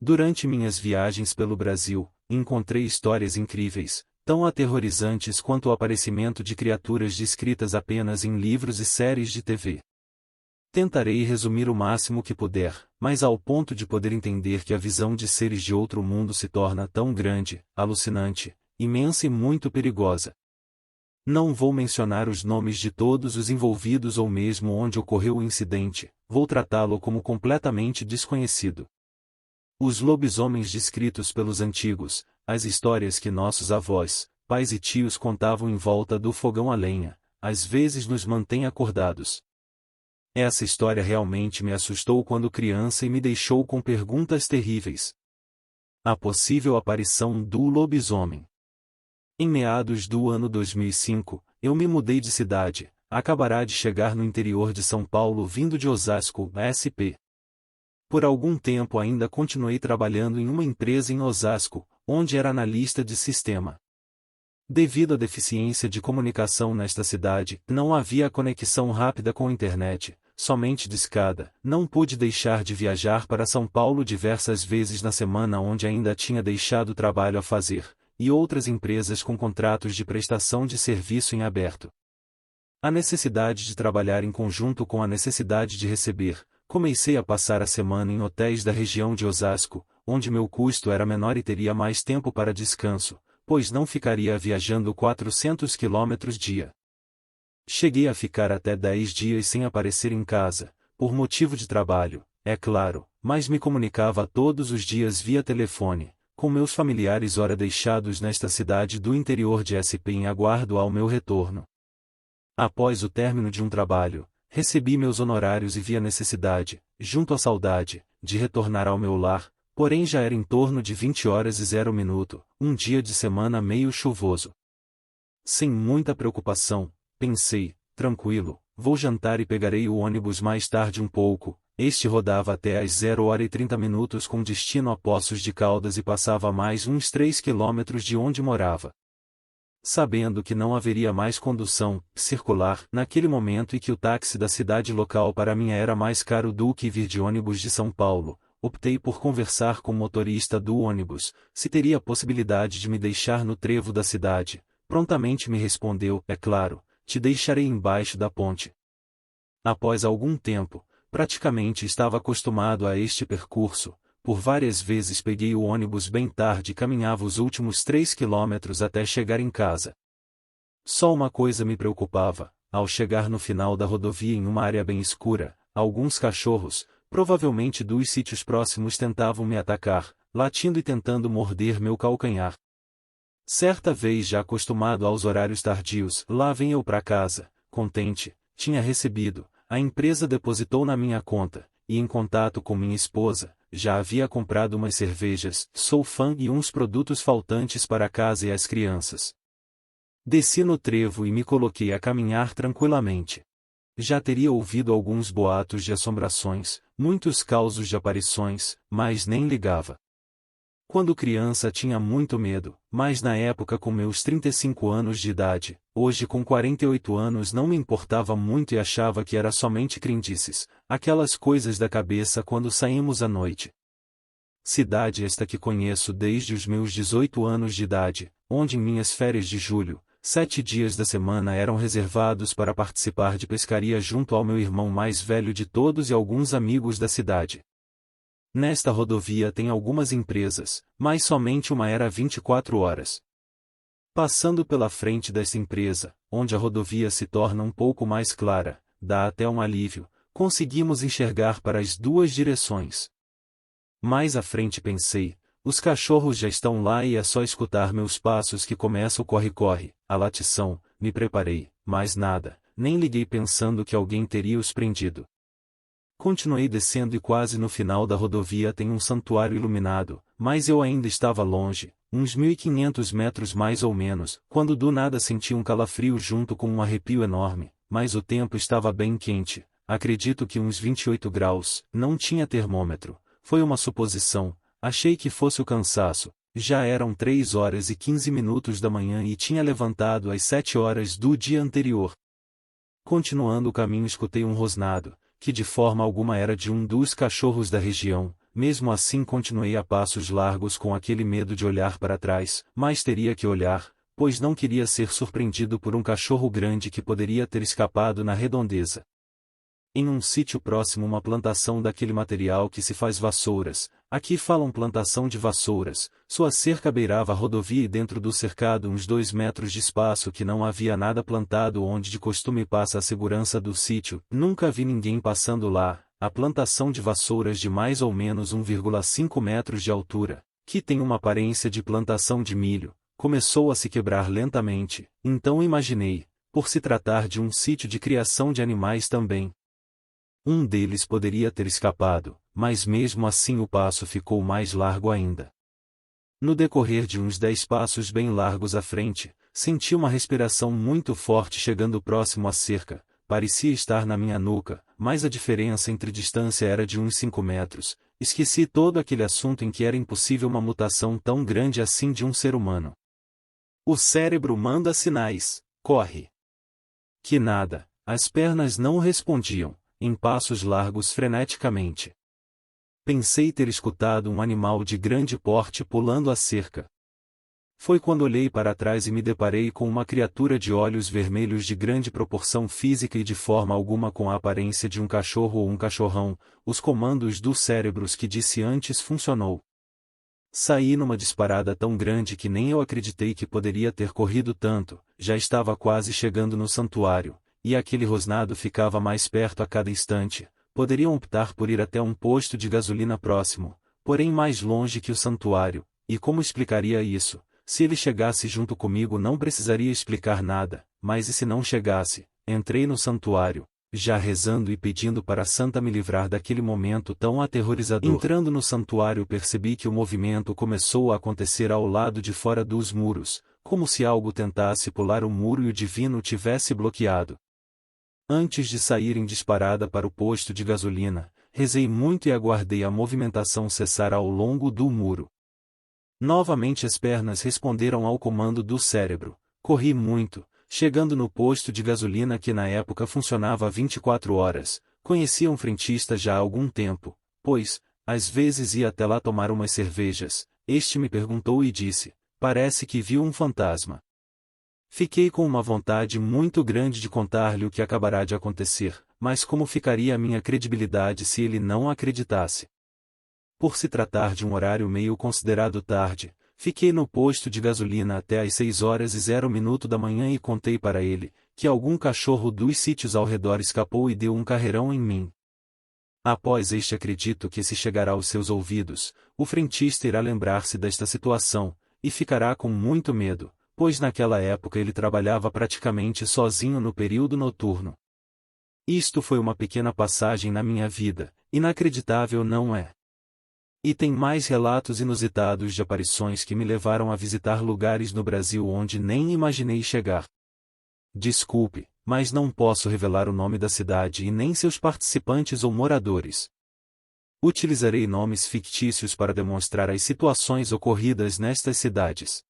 Durante minhas viagens pelo Brasil, encontrei histórias incríveis, tão aterrorizantes quanto o aparecimento de criaturas descritas apenas em livros e séries de TV. Tentarei resumir o máximo que puder, mas ao ponto de poder entender que a visão de seres de outro mundo se torna tão grande, alucinante, imensa e muito perigosa. Não vou mencionar os nomes de todos os envolvidos ou mesmo onde ocorreu o incidente, vou tratá-lo como completamente desconhecido. Os lobisomens descritos pelos antigos, as histórias que nossos avós, pais e tios contavam em volta do fogão a lenha, às vezes nos mantêm acordados. Essa história realmente me assustou quando criança e me deixou com perguntas terríveis. A possível aparição do lobisomem. Em meados do ano 2005, eu me mudei de cidade, acabará de chegar no interior de São Paulo vindo de Osasco, SP. Por algum tempo ainda continuei trabalhando em uma empresa em Osasco, onde era analista de sistema. Devido à deficiência de comunicação nesta cidade, não havia conexão rápida com a internet, somente discada. Não pude deixar de viajar para São Paulo diversas vezes na semana onde ainda tinha deixado trabalho a fazer, e outras empresas com contratos de prestação de serviço em aberto. A necessidade de trabalhar em conjunto com a necessidade de receber, comecei a passar a semana em hotéis da região de Osasco, onde meu custo era menor e teria mais tempo para descanso, pois não ficaria viajando 400 quilômetros dia. Cheguei a ficar até 10 dias sem aparecer em casa, por motivo de trabalho, é claro, mas me comunicava todos os dias via telefone, com meus familiares ora deixados nesta cidade do interior de SP em aguardo ao meu retorno. Após o término de um trabalho, recebi meus honorários e vi a necessidade, junto à saudade, de retornar ao meu lar, porém já era em torno de 20h00, um dia de semana meio chuvoso. Sem muita preocupação, pensei, tranquilo, vou jantar e pegarei o ônibus mais tarde um pouco. Este rodava até às 0h30 com destino a Poços de Caldas e passava a mais uns 3 quilômetros de onde morava. Sabendo que não haveria mais condução circular naquele momento e que o táxi da cidade local para mim era mais caro do que vir de ônibus de São Paulo, optei por conversar com o motorista do ônibus, se teria a possibilidade de me deixar no trevo da cidade. Prontamente me respondeu, é claro, te deixarei embaixo da ponte. Após algum tempo, praticamente estava acostumado a este percurso, por várias vezes peguei o ônibus bem tarde e caminhava os últimos 3 quilômetros até chegar em casa. Só uma coisa me preocupava, ao chegar no final da rodovia em uma área bem escura, alguns cachorros, provavelmente dos sítios próximos tentavam me atacar, latindo e tentando morder meu calcanhar. Certa vez já acostumado aos horários tardios, lá vem eu para casa, contente, tinha recebido, a empresa depositou na minha conta, e em contato com minha esposa, já havia comprado umas cervejas, sou fã e uns produtos faltantes para casa e as crianças. Desci no trevo e me coloquei a caminhar tranquilamente. Já teria ouvido alguns boatos de assombrações, muitos causos de aparições, mas nem ligava. Quando criança tinha muito medo, mas na época com meus 35 anos de idade, hoje com 48 anos não me importava muito e achava que era somente crendices, aquelas coisas da cabeça quando saímos à noite. Cidade esta que conheço desde os meus 18 anos de idade, onde em minhas férias de julho, 7 dias da semana eram reservados para participar de pescaria junto ao meu irmão mais velho de todos e alguns amigos da cidade. Nesta rodovia tem algumas empresas, mas somente uma era 24 horas. Passando pela frente dessa empresa, onde a rodovia se torna um pouco mais clara, dá até um alívio, conseguimos enxergar para as duas direções. Mais à frente pensei, os cachorros já estão lá e é só escutar meus passos que começa o corre-corre, a latição, me preparei, mas nada, nem liguei pensando que alguém teria os prendido. Continuei descendo e quase no final da rodovia tem um santuário iluminado, mas eu ainda estava longe, uns 1.500 metros mais ou menos, quando do nada senti um calafrio junto com um arrepio enorme, mas o tempo estava bem quente, acredito que uns 28 graus, não tinha termômetro, foi uma suposição, achei que fosse o cansaço, já eram 3h15 da manhã e tinha levantado às 7 horas do dia anterior. Continuando o caminho escutei um rosnado, que de forma alguma era de um dos cachorros da região, mesmo assim continuei a passos largos com aquele medo de olhar para trás, mas teria que olhar, pois não queria ser surpreendido por um cachorro grande que poderia ter escapado na redondeza. Em um sítio próximo uma plantação daquele material que se faz vassouras, aqui falam plantação de vassouras, sua cerca beirava a rodovia e dentro do cercado uns 2 metros de espaço que não havia nada plantado onde de costume passa a segurança do sítio, nunca vi ninguém passando lá, a plantação de vassouras de mais ou menos 1,5 metros de altura, que tem uma aparência de plantação de milho, começou a se quebrar lentamente, então imaginei, por se tratar de um sítio de criação de animais também. Um deles poderia ter escapado, mas mesmo assim o passo ficou mais largo ainda. No decorrer de uns 10 passos bem largos à frente, senti uma respiração muito forte chegando próximo à cerca, parecia estar na minha nuca, mas a diferença entre distância era de uns 5 metros, esqueci todo aquele assunto em que era impossível uma mutação tão grande assim de um ser humano. O cérebro manda sinais, corre. Que nada, as pernas não respondiam, em passos largos freneticamente. Pensei ter escutado um animal de grande porte pulando a cerca. Foi quando olhei para trás e me deparei com uma criatura de olhos vermelhos de grande proporção física e de forma alguma com a aparência de um cachorro ou um cachorrão, os comandos dos cérebros que disse antes funcionou. Saí numa disparada tão grande que nem eu acreditei que poderia ter corrido tanto, já estava quase chegando no santuário, e aquele rosnado ficava mais perto a cada instante, poderiam optar por ir até um posto de gasolina próximo, porém mais longe que o santuário, e como explicaria isso? Se ele chegasse junto comigo não precisaria explicar nada, mas e se não chegasse? Entrei no santuário, já rezando e pedindo para a Santa me livrar daquele momento tão aterrorizador. Entrando no santuário percebi que o movimento começou a acontecer ao lado de fora dos muros, como se algo tentasse pular o muro e o divino tivesse bloqueado. Antes de sair em disparada para o posto de gasolina, rezei muito e aguardei a movimentação cessar ao longo do muro. Novamente as pernas responderam ao comando do cérebro, corri muito, chegando no posto de gasolina que na época funcionava 24 horas, conhecia um frentista já há algum tempo, pois, às vezes ia até lá tomar umas cervejas, este me perguntou e disse, parece que viu um fantasma. Fiquei com uma vontade muito grande de contar-lhe o que acabará de acontecer, mas como ficaria a minha credibilidade se ele não acreditasse? Por se tratar de um horário meio considerado tarde, fiquei no posto de gasolina até às 6h00 da manhã e contei para ele, que algum cachorro dos sítios ao redor escapou e deu um carreirão em mim. Após este acredito que se chegará aos seus ouvidos, o frentista irá lembrar-se desta situação, e ficará com muito medo, pois naquela época ele trabalhava praticamente sozinho no período noturno. Isto foi uma pequena passagem na minha vida, inacreditável não é? E tem mais relatos inusitados de aparições que me levaram a visitar lugares no Brasil onde nem imaginei chegar. Desculpe, mas não posso revelar o nome da cidade e nem seus participantes ou moradores. Utilizarei nomes fictícios para demonstrar as situações ocorridas nestas cidades.